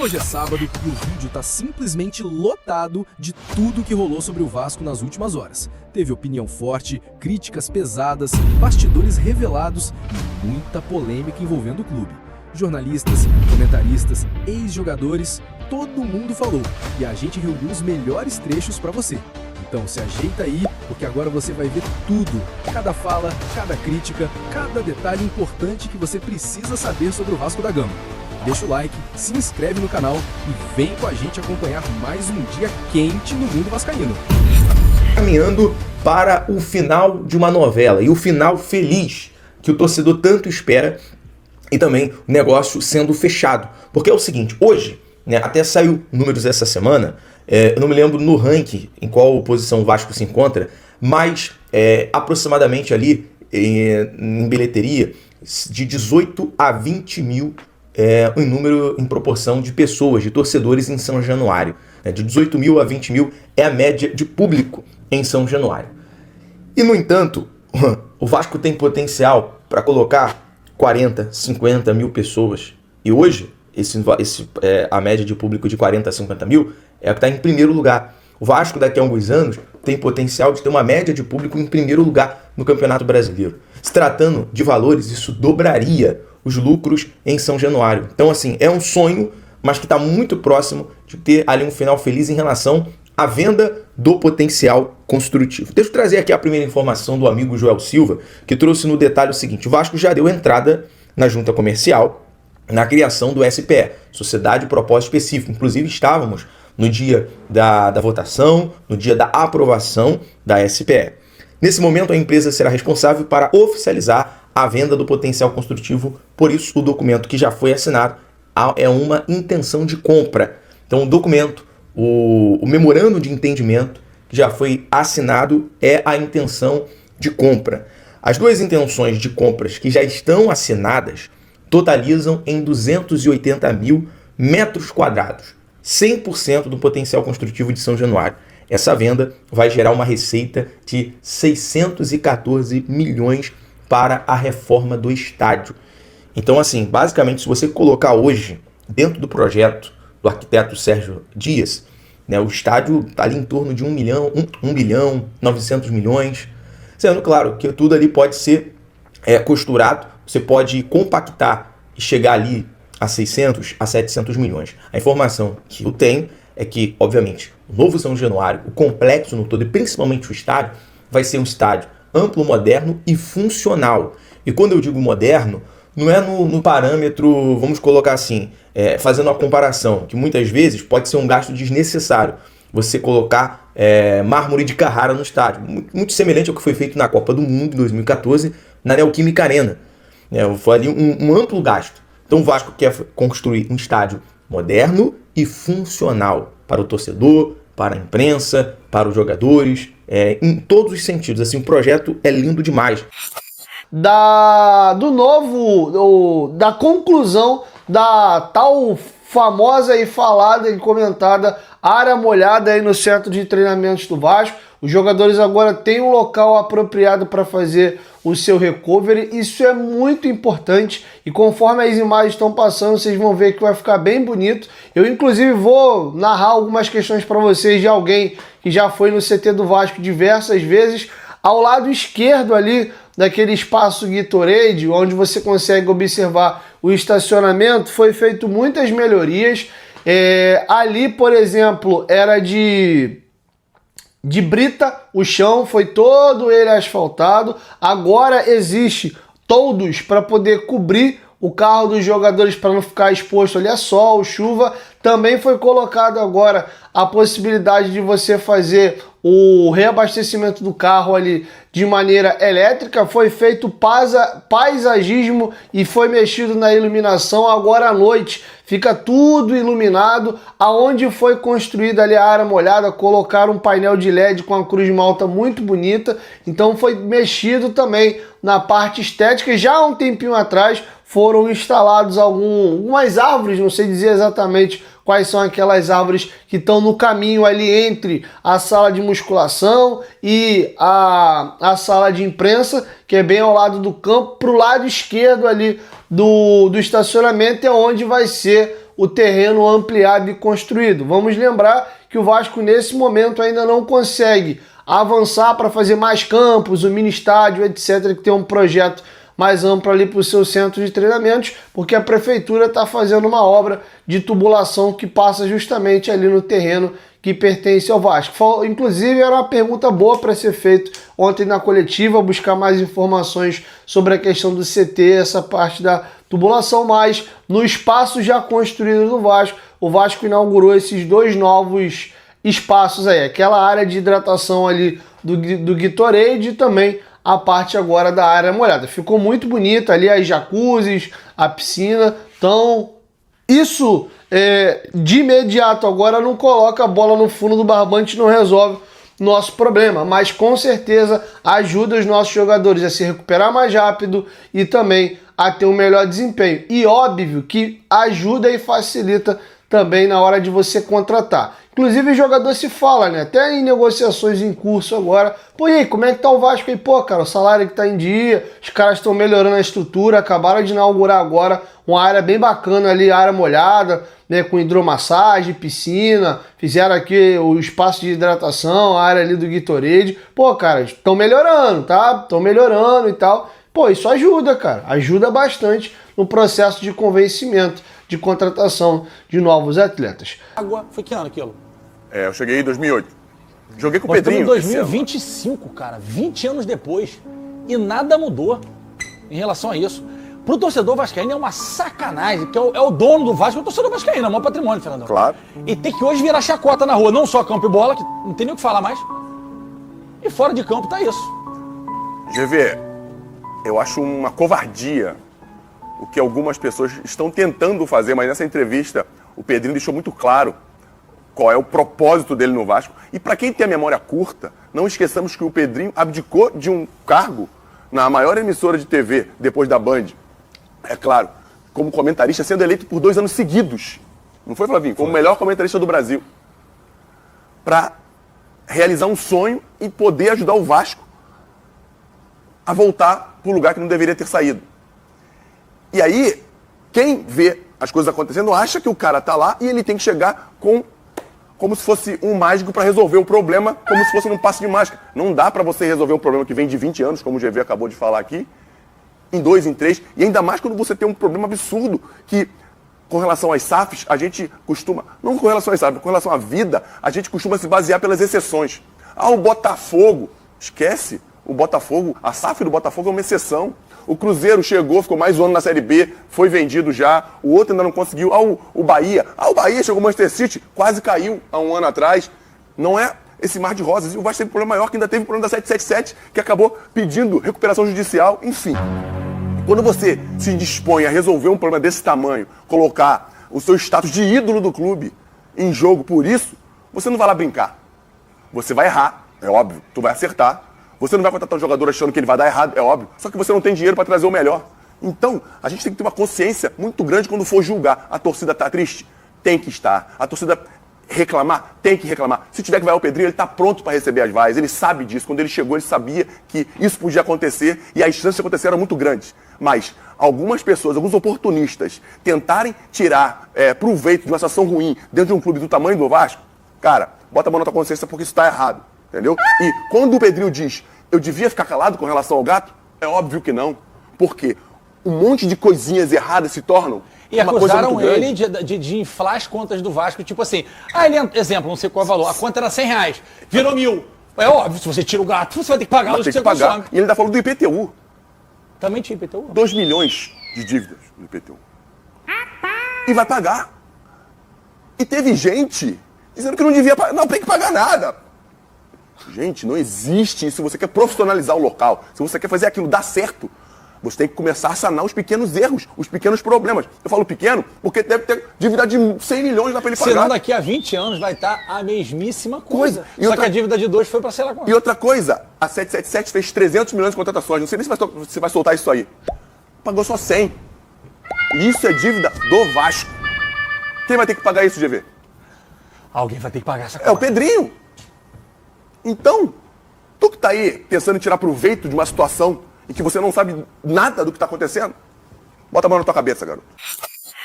Hoje é sábado e o vídeo tá simplesmente lotado de tudo que rolou sobre o Vasco nas últimas horas. Teve opinião forte, críticas pesadas, bastidores revelados e muita polêmica envolvendo o clube. Jornalistas, comentaristas, ex-jogadores, todo mundo falou e a gente reuniu os melhores trechos pra você. Então se ajeita aí, porque agora você vai ver tudo, cada fala, cada crítica, cada detalhe importante que você precisa saber sobre o Vasco da Gama. Deixa o like, se inscreve no canal e vem com a gente acompanhar mais um dia quente no mundo vascaíno. Caminhando para o final de uma novela e o final feliz que o torcedor tanto espera e também o negócio sendo fechado. Porque é o seguinte, hoje, até saiu números essa semana, eu não me lembro no ranking em qual posição o Vasco se encontra, mas aproximadamente ali em bilheteria de 18 a 20 mil um número em proporção de pessoas, de torcedores em São Januário. De 18 mil a 20 mil é a média de público em São Januário. E, no entanto, o Vasco tem potencial para colocar 40, 50 mil pessoas. E hoje, a média de público de 40 a 50 mil é a que está em primeiro lugar. O Vasco, daqui a alguns anos, tem potencial de ter uma média de público em primeiro lugar no Campeonato Brasileiro. Se tratando de valores, isso dobraria os lucros em São Januário. Então, assim, é um sonho, mas que está muito próximo de ter ali um final feliz em relação à venda do potencial construtivo. Deixa eu trazer aqui a primeira informação do amigo Joel Silva, que trouxe no detalhe o seguinte: o Vasco já deu entrada na junta comercial na criação do SPE, Sociedade de Propósito Específico. Inclusive, estávamos no dia da votação, no dia da aprovação da SPE. Nesse momento, a empresa será responsável para oficializar a venda do potencial construtivo, por isso o documento que já foi assinado é uma intenção de compra. Então o documento, o memorando de entendimento que já foi assinado é a intenção de compra. As duas intenções de compras que já estão assinadas totalizam em 280 mil metros quadrados, 100% do potencial construtivo de São Januário. Essa venda vai gerar uma receita de 614 milhões para a reforma do estádio. Então, assim, basicamente, se você colocar hoje, dentro do projeto do arquiteto Sérgio Dias, o estádio está ali em torno de 1 bilhão, 900 milhões, sendo claro que tudo ali pode ser costurado, você pode compactar e chegar ali a 600 a 700 milhões. A informação que eu tenho é que, obviamente, o novo São Januário, o complexo no todo e principalmente o estádio, vai ser um estádio amplo, moderno e funcional. E quando eu digo moderno, não é no parâmetro, vamos colocar assim, fazendo uma comparação, que muitas vezes pode ser um gasto desnecessário. Você colocar mármore de Carrara no estádio, muito semelhante ao que foi feito na Copa do Mundo em 2014, na Neoquímica Arena. Foi ali um amplo gasto. Então o Vasco quer construir um estádio moderno e funcional para o torcedor, para a imprensa, para os jogadores, em todos os sentidos. Assim, o projeto é lindo demais. Da conclusão da tal famosa e falada e comentada área molhada aí no centro de treinamentos do Vasco. Os jogadores agora têm um local apropriado para fazer o seu recovery. Isso é muito importante e conforme as imagens estão passando, vocês vão ver que vai ficar bem bonito. Eu, inclusive, vou narrar algumas questões para vocês de alguém que já foi no CT do Vasco diversas vezes. Ao lado esquerdo ali, daquele espaço Gatorade, onde você consegue observar o estacionamento, foi feito muitas melhorias. Ali, por exemplo, era de brita, o chão foi todo ele asfaltado. Agora existe toldos para poder cobrir o carro dos jogadores para não ficar exposto ali a sol, chuva. Também foi colocado agora a possibilidade de você fazer o reabastecimento do carro ali de maneira elétrica. Foi feito paisagismo e foi mexido na iluminação. Agora à noite fica tudo iluminado. Aonde foi construída ali a área molhada, colocaram um painel de LED com a cruz malta muito bonita. Então foi mexido também na parte estética. Já há um tempinho atrás foram instalados algumas árvores, não sei dizer exatamente quais são aquelas árvores que estão no caminho ali entre a sala de musculação e a sala de imprensa, que é bem ao lado do campo. Para o lado esquerdo ali do estacionamento é onde vai ser o terreno ampliado e construído. Vamos lembrar que o Vasco nesse momento ainda não consegue avançar para fazer mais campos, o mini estádio, etc., que tem um projeto mais amplo ali para o seu centro de treinamentos, porque a prefeitura está fazendo uma obra de tubulação que passa justamente ali no terreno que pertence ao Vasco. Inclusive, era uma pergunta boa para ser feita ontem na coletiva, buscar mais informações sobre a questão do CT, essa parte da tubulação, mas no espaço já construído do Vasco, o Vasco inaugurou esses 2 novos espaços aí, aquela área de hidratação ali do Gatorade e também a parte agora da área molhada. Ficou muito bonita ali, as jacuzzis, a piscina. Então, isso de imediato agora não coloca a bola no fundo do barbante, não resolve nosso problema, mas com certeza ajuda os nossos jogadores a se recuperar mais rápido e também a ter um melhor desempenho. E óbvio que ajuda e facilita também na hora de você contratar. Inclusive o jogador se fala, né? Até em negociações em curso agora. Pô, e aí, como é que tá o Vasco aí? Pô, cara, o salário que tá em dia, os caras estão melhorando a estrutura, acabaram de inaugurar agora uma área bem bacana ali, área molhada, né? Com hidromassagem, piscina, fizeram aqui o espaço de hidratação, a área ali do Gatorade. Pô, cara, estão melhorando, tá? Estão melhorando e tal. Pô, isso ajuda, cara. Ajuda bastante no processo de convencimento, de contratação de novos atletas. Água, foi que ano aquilo? Eu cheguei em 2008. Joguei com o Nós estamos Pedrinho. em 2025, cara, 20 anos depois. E nada mudou em relação a isso. Pro torcedor vascaíno é uma sacanagem, porque é o dono do Vasco, é o torcedor vascaíno, é o maior patrimônio, Fernandão. Claro. E tem que hoje virar chacota na rua, não só campo e bola, que não tem nem o que falar mais. E fora de campo tá isso. GV, eu acho uma covardia o que algumas pessoas estão tentando fazer, mas nessa entrevista o Pedrinho deixou muito claro qual é o propósito dele no Vasco. E para quem tem a memória curta, não esqueçamos que o Pedrinho abdicou de um cargo na maior emissora de TV, depois da Band, é claro, como comentarista, sendo eleito por 2 anos seguidos. Não foi, Flavinho? Como o melhor comentarista do Brasil. Para realizar um sonho e poder ajudar o Vasco a voltar para o lugar que não deveria ter saído. E aí, quem vê as coisas acontecendo acha que o cara tá lá e ele tem que chegar como se fosse um mágico para resolver o problema, como se fosse num passe de mágica. Não dá para você resolver um problema que vem de 20 anos, como o GV acabou de falar aqui, em 2, em 3, e ainda mais quando você tem um problema absurdo que, com relação às SAFs, a gente costuma, não com relação às SAFs, com relação à vida, a gente costuma se basear pelas exceções. O Botafogo, esquece, o Botafogo, a SAF do Botafogo é uma exceção. O Cruzeiro chegou, ficou mais um ano na Série B, foi vendido já. O outro ainda não conseguiu. O Bahia. O Bahia chegou ao Manchester City, quase caiu há um ano atrás. Não é esse mar de rosas. E o Vasco teve um problema maior, que ainda teve o problema da 777, que acabou pedindo recuperação judicial. Enfim, quando você se dispõe a resolver um problema desse tamanho, colocar o seu status de ídolo do clube em jogo por isso, você não vai lá brincar. Você vai errar, é óbvio. Tu vai acertar. Você não vai contratar um jogador achando que ele vai dar errado, é óbvio. Só que você não tem dinheiro para trazer o melhor. Então, a gente tem que ter uma consciência muito grande quando for julgar. A torcida está triste? Tem que estar. A torcida reclamar? Tem que reclamar. Se tiver que vaiar o Pedrinho, ele está pronto para receber as vaias. Ele sabe disso. Quando ele chegou, ele sabia que isso podia acontecer e as chances de acontecer eram muito grandes. Mas algumas pessoas, alguns oportunistas, tentarem tirar proveito de uma situação ruim dentro de um clube do tamanho do Vasco, cara, bota a mão na tua consciência porque isso está errado. Entendeu? E quando o Pedrinho diz, eu devia ficar calado com relação ao gato, é óbvio que não. Porque um monte de coisinhas erradas se tornam e uma coisa muito acusaram ele de inflar as contas do Vasco, tipo assim, exemplo, não sei qual é o valor, a conta era R$100, virou 1.000. É óbvio, se você tira o gato, você vai ter que pagar os que você consome. E ele ainda falou do IPTU. Também tinha IPTU? 2 milhões de dívidas no IPTU. E vai pagar. E teve gente dizendo que não devia pagar. Não, tem que pagar nada. Gente, não existe isso. Se você quer profissionalizar o local, se você quer fazer aquilo dar certo, você tem que começar a sanar os pequenos erros, os pequenos problemas. Eu falo pequeno porque deve ter dívida de 100 milhões lá para ele pagar. Senão daqui a 20 anos vai estar a mesmíssima coisa. Só que a dívida de 2 foi para sei lá quanto. E outra coisa, a 777 fez 300 milhões de contratações. Não sei nem se você vai soltar isso aí. Pagou só 100. E isso é dívida do Vasco. Quem vai ter que pagar isso, GV? Alguém vai ter que pagar essa conta. É o Pedrinho. Então, tu que tá aí pensando em tirar proveito de uma situação em que você não sabe nada do que tá acontecendo, bota a mão na tua cabeça, garoto.